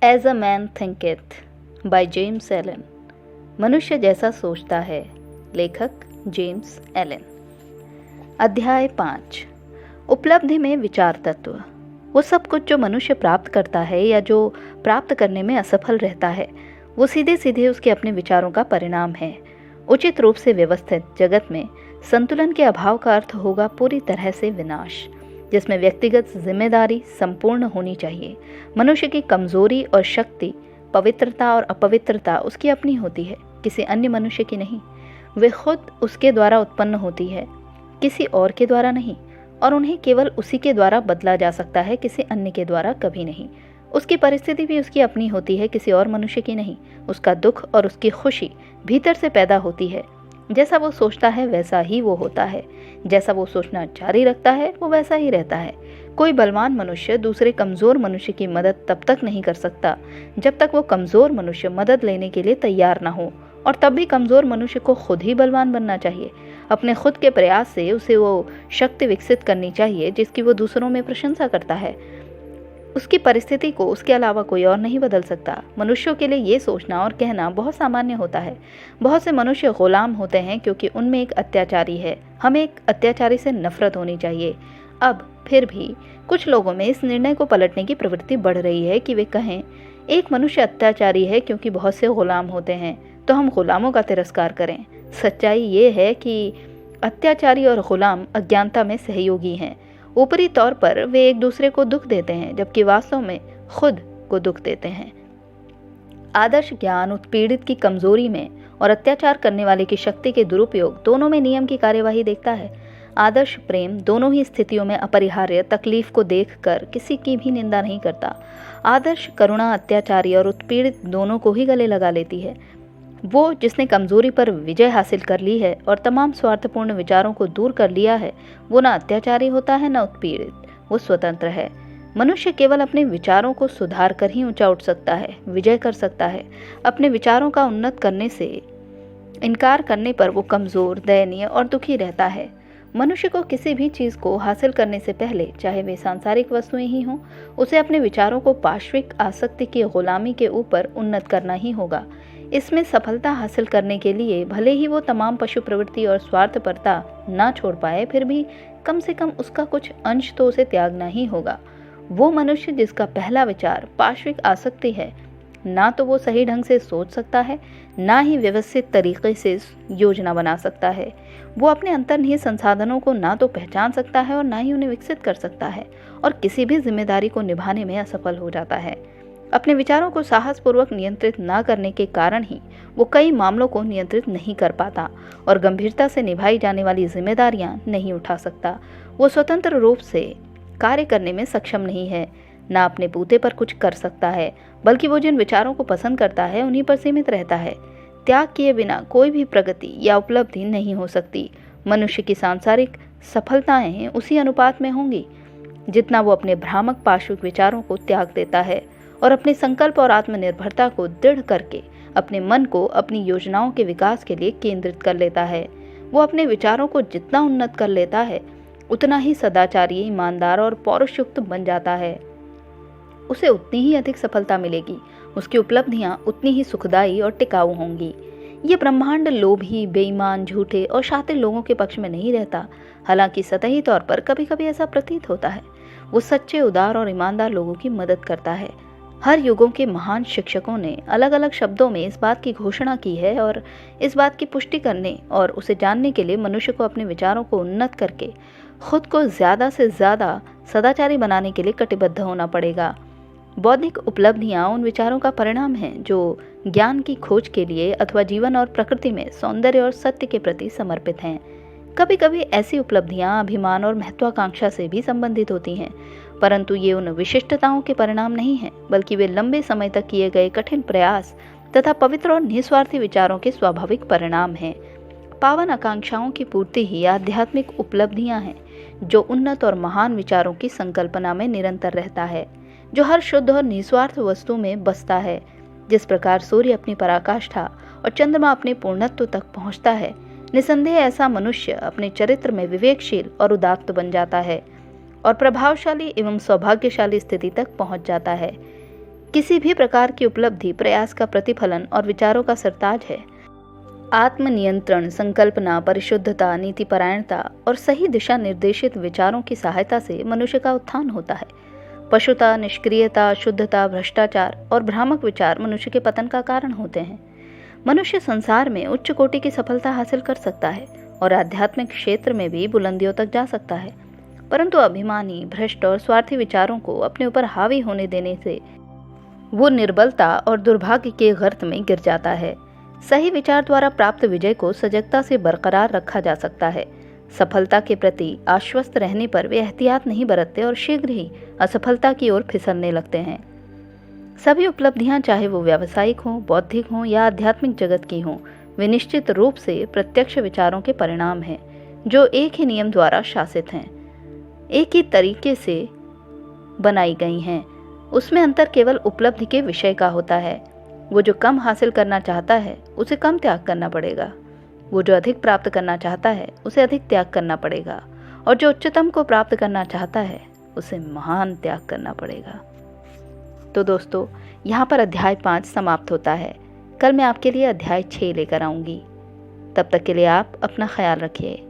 As a man thinketh by James Allen. मनुष्य जैसा सोचता है। लेखक जेम्स एलन। अध्याय 5। उपलब्धि में विचार तत्व। वो सब कुछ जो मनुष्य प्राप्त करता है या जो प्राप्त करने में असफल रहता है, वो सीधे सीधे उसके अपने विचारों का परिणाम है। उचित रूप से व्यवस्थित जगत में संतुलन के अभाव का अर्थ होगा पूरी तरह से विनाश, जिसमें व्यक्तिगत जिम्मेदारी संपूर्ण होनी चाहिए। मनुष्य की कमजोरी और शक्ति, पवित्रता और अपवित्रता उसकी अपनी होती है, किसी अन्य मनुष्य की नहीं। वे खुद उसके द्वारा उत्पन्न होती है, किसी और के द्वारा नहीं, और उन्हें केवल उसी के द्वारा बदला जा सकता है, किसी अन्य के द्वारा कभी नहीं। उसकी परिस्थिति भी उसकी अपनी होती है, किसी और मनुष्य की नहीं। उसका दुख और उसकी खुशी भीतर से पैदा होती है। जैसा वो सोचता है वैसा ही वो होता है, जैसा वो सोचना जारी रखता है वो वैसा ही रहता है। कोई बलवान मनुष्य दूसरे कमजोर मनुष्य की मदद तब तक नहीं कर सकता जब तक वो कमजोर मनुष्य मदद लेने के लिए तैयार ना हो, और तब भी कमजोर मनुष्य को खुद ही बलवान बनना चाहिए। अपने खुद के प्रयास से उसे वो शक्ति विकसित करनी चाहिए जिसकी वो दूसरों में प्रशंसा करता है। उसकी परिस्थिति को उसके अलावा कोई और नहीं बदल सकता। मनुष्यों के लिए ये सोचना और कहना बहुत सामान्य होता है। बहुत से मनुष्य गुलाम होते हैं क्योंकि उनमें एक अत्याचारी है। हमें एक अत्याचारी से नफरत होनी चाहिए। अब फिर भी कुछ लोगों में इस निर्णय को पलटने की प्रवृत्ति बढ़ रही है कि वे कहें, एक मनुष्य अत्याचारी है क्योंकि बहुत से गुलाम होते हैं, तो हम गुलामों का तिरस्कार करें। सच्चाई ये है कि अत्याचारी और गुलाम अज्ञानता में सहयोगी हैं। ऊपरी तौर पर वे एक दूसरे को दुख देते हैं, जबकि वास्तव में खुद को दुख देते हैं। आदर्श ज्ञान उत्पीड़ित की कमजोरी में और अत्याचार करने वाले की शक्ति के दुरुपयोग दोनों में नियम की कार्यवाही देखता है। आदर्श प्रेम दोनों ही स्थितियों में अपरिहार्य तकलीफ को देखकर किसी की भी निंदा नहीं करता। आदर्श करुणा अत्याचारी और उत्पीड़ित दोनों को ही गले लगा लेती है। वो जिसने कमजोरी पर विजय हासिल कर ली है और तमाम स्वार्थपूर्ण विचारों को दूर कर लिया है, वो न अत्याचारी होता है न उत्पीड़ित, वो स्वतंत्र है। मनुष्य केवल अपने विचारों को सुधार कर ही ऊंचा उठ सकता है, विजय कर सकता है। अपने विचारों का उन्नत करने से इनकार करने पर वो कमजोर, दयनीय और दुखी रहता है। मनुष्य को किसी भी चीज को हासिल करने से पहले, चाहे वे सांसारिक वस्तुएं ही हों, उसे अपने विचारों को पाश्विक आसक्ति की गुलामी के ऊपर उन्नत करना ही होगा। इसमें सफलता हासिल करने के लिए भले ही वो तमाम पशु प्रवृत्ति और स्वार्थपरता ना छोड़ पाए, फिर भी कम से कम उसका कुछ अंश तो उसे त्यागना ही होगा। वो मनुष्य जिसका पहला विचार पाश्विक आसक्ति है, ना तो वो सही ढंग से सोच सकता है, ना ही व्यवस्थित तरीके से योजना बना सकता है। वो अपने अंतर्निहित संसाधनों को ना तो पहचान सकता है और ना ही उन्हें विकसित कर सकता है, और किसी भी जिम्मेदारी को निभाने में असफल हो जाता है। अपने विचारों को साहसपूर्वक नियंत्रित न करने के कारण ही वो कई मामलों को नियंत्रित नहीं कर पाता और गंभीरता से निभाई जाने वाली जिम्मेदारियां नहीं उठा सकता। वो स्वतंत्र रूप से कार्य करने में सक्षम नहीं है, ना अपने बूते पर कुछ कर सकता है, बल्कि वो जिन विचारों को पसंद करता है उन्हीं पर सीमित रहता है। त्याग किए बिना कोई भी प्रगति या उपलब्धि नहीं हो सकती। मनुष्य की सांसारिक सफलताएं उसी अनुपात में होंगी जितना वो अपने भ्रामक पाश्विक विचारों को त्याग देता है और अपने संकल्प और आत्मनिर्भरता को दृढ़ करके अपने मन को अपनी योजनाओं के विकास के लिए केंद्रित कर लेता है। वो अपने विचारों को जितना उन्नत कर लेता है, उतना ही सदाचारी, ईमानदार और पौरुषयुक्त बन जाता है। उसे उतनी ही अधिक सफलता मिलेगी, उसकी उपलब्धियां उतनी ही सुखदायी और टिकाऊ होंगी। ये ब्रह्मांड लोभी, बेईमान, झूठे और शातिर लोगों के पक्ष में नहीं रहता। हालांकि सतही तौर पर कभी कभी ऐसा प्रतीत होता है। वो सच्चे, उदार और ईमानदार लोगों की मदद करता है। हर युगों के महान शिक्षकों ने अलग अलग शब्दों में इस बात की घोषणा की है, और इस बात की पुष्टि करने और उसे जानने के लिए मनुष्य को अपने विचारों को उन्नत करके खुद को ज्यादा से ज्यादा सदाचारी बनाने के लिए कटिबद्ध होना पड़ेगा। बौद्धिक उपलब्धियां उन विचारों का परिणाम हैं जो ज्ञान की खोज के लिए अथवा जीवन और प्रकृति में सौंदर्य और सत्य के प्रति समर्पित हैं। कभी कभी ऐसी उपलब्धियां अभिमान और महत्वाकांक्षा से भी संबंधित होती हैं, परंतु ये उन विशिष्टताओं के परिणाम नहीं हैं, बल्कि वे लंबे समय तक किए गए कठिन प्रयास तथा पवित्र और निस्वार्थी विचारों के स्वाभाविक परिणाम हैं। पावन आकांक्षाओं की पूर्ति ही आध्यात्मिक उपलब्धियां हैं, जो उन्नत और महान विचारों की संकल्पना में निरंतर रहता है, जो हर शुद्ध और निस्वार्थ वस्तु में बसता है। जिस प्रकार सूर्य अपनी पराकाष्ठा और चंद्रमा अपने पूर्णत्व तक पहुंचता है, निसंदेह ऐसा मनुष्य अपने चरित्र में विवेकशील और उदात्त बन जाता है और प्रभावशाली एवं सौभाग्यशाली स्थिति तक पहुंच जाता है। किसी भी प्रकार की उपलब्धि प्रयास का प्रतिफलन और विचारों का सरताज है। आत्मनियंत्रण, संकल्पना, परिशुद्धता, नीतिपरायणता और सही दिशा निर्देशित विचारों की सहायता से मनुष्य का उत्थान होता है। पशुता, निष्क्रियता, शुद्धता, भ्रष्टाचार और भ्रामक विचार मनुष्य के पतन का कारण होते हैं। मनुष्य संसार में उच्च कोटि की सफलता हासिल कर सकता है और आध्यात्मिक क्षेत्र में भी बुलंदियों तक जा सकता है, परंतु अभिमानी, भ्रष्ट और स्वार्थी विचारों को अपने ऊपर हावी होने देने से वो निर्बलता और दुर्भाग्य के गर्त में गिर जाता है। सही विचार द्वारा प्राप्त विजय को सजगता से बरकरार रखा जा सकता है। सफलता के प्रति आश्वस्त रहने पर वे एहतियात नहीं बरतते और शीघ्र ही असफलता की ओर फिसलने लगते हैं। सभी उपलब्धियां, चाहे वो व्यावसायिक हों, बौद्धिक हों या आध्यात्मिक जगत की हों, वे निश्चित रूप से प्रत्यक्ष विचारों के परिणाम हैं, जो एक ही नियम द्वारा शासित हैं, एक ही तरीके से बनाई गई हैं। उसमें अंतर केवल उपलब्धि के विषय का होता है। वो जो कम हासिल करना चाहता है उसे कम त्याग करना पड़ेगा, वो जो अधिक प्राप्त करना चाहता है उसे अधिक त्याग करना पड़ेगा, और जो उच्चतम को प्राप्त करना चाहता है उसे महान त्याग करना पड़ेगा। तो दोस्तों, यहाँ पर अध्याय 5 समाप्त होता है। कल मैं आपके लिए अध्याय 6 लेकर आऊँगी। तब तक के लिए आप अपना ख्याल रखिए।